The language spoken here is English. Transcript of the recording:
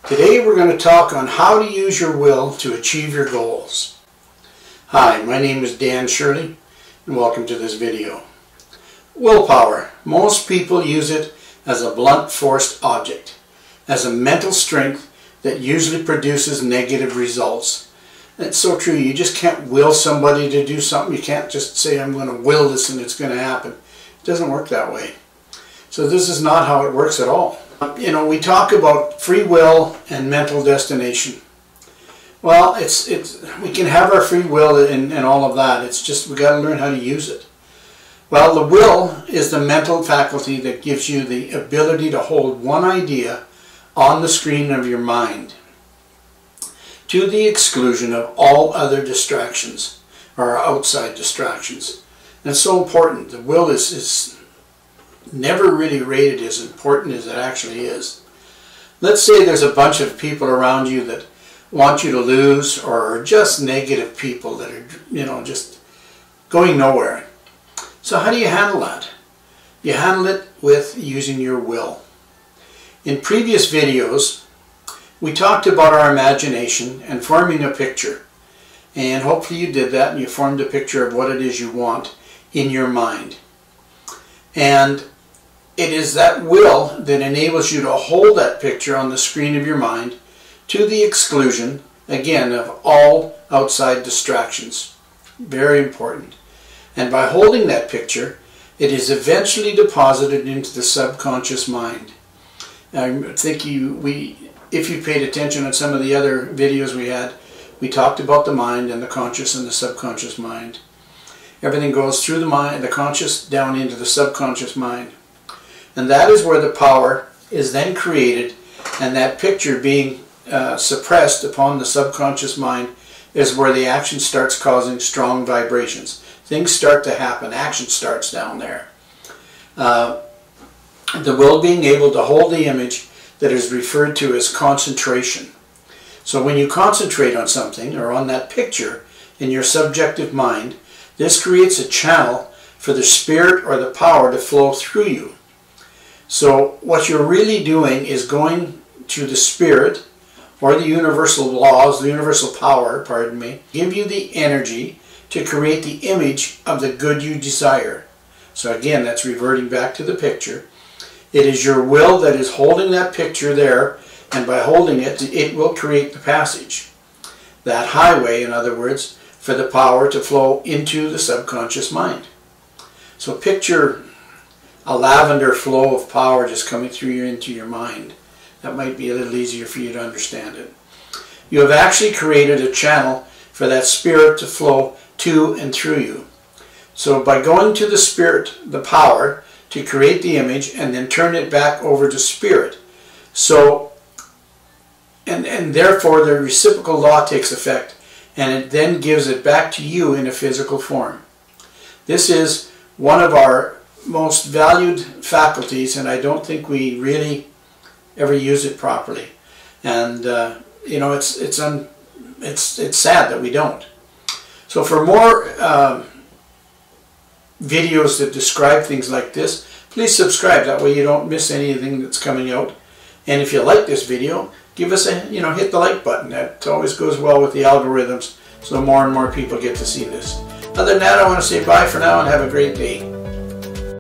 Today we're going to talk on how to use your will to achieve your goals. Hi, my name is danhshirley and welcome to this video. Willpower. Most people use it as a blunt force object, as a mental strength that usually produces negative results. It's so true. You just can't will somebody to do something. You can't just say, I'm going to will this and it's going to happen. It doesn't work that way. So this is not how it works at all. You know, we talk about free will and mental destination. Well, we can have our free will and all of that. It's just we got to learn how to use it. Well, the will is the mental faculty that gives you the ability to hold one idea on the screen of your mind to the exclusion of all other distractions or outside distractions. And it's so important. The will is never really rated as important as it actually is. Let's say there's a bunch of people around you that want you to lose, or just negative people that are, you know, just going nowhere. So how do you handle that? You handle it with using your will. In previous videos, we talked about our imagination and forming a picture. And hopefully you did that and you formed a picture of what it is you want in your mind. And it is that will that enables you to hold that picture on the screen of your mind to the exclusion, again, of all outside distractions. Very important. And by holding that picture, it is eventually deposited into the subconscious mind. I think if you paid attention on some of the other videos we had, we talked about the mind and the conscious and the subconscious mind. Everything goes through the mind, the conscious, down into the subconscious mind. And that is where the power is then created, and that picture being suppressed upon the subconscious mind is where the action starts causing strong vibrations. Things start to happen. Action starts down there. The will being able to hold the image that is referred to as concentration. So when you concentrate on something or on that picture in your subjective mind, this creates a channel for the spirit or the power to flow through you. So what you're really doing is going to the spirit or the universal laws, the universal power, pardon me, give you the energy to create the image of the good you desire. So again, that's reverting back to the picture. It is your will that is holding that picture there, and by holding it, it will create the passage. That highway, in other words, for the power to flow into the subconscious mind. So picture a lavender flow of power just coming through you into your mind. That might be a little easier for you to understand it. You have actually created a channel for that spirit to flow to and through you. So by going to the spirit, the power, to create the image and then turn it back over to spirit. So, and therefore the reciprocal law takes effect, and it then gives it back to you in a physical form. This is one of our most valued faculties, and I don't think we really ever use it properly. And you know, it's sad that we don't. So for more videos that describe things like this, please subscribe. That way you don't miss anything that's coming out. And if you like this video, give us a, hit the like button. That always goes well with the algorithms, so more and more people get to see this. Other than that, I want to say bye for now and have a great day.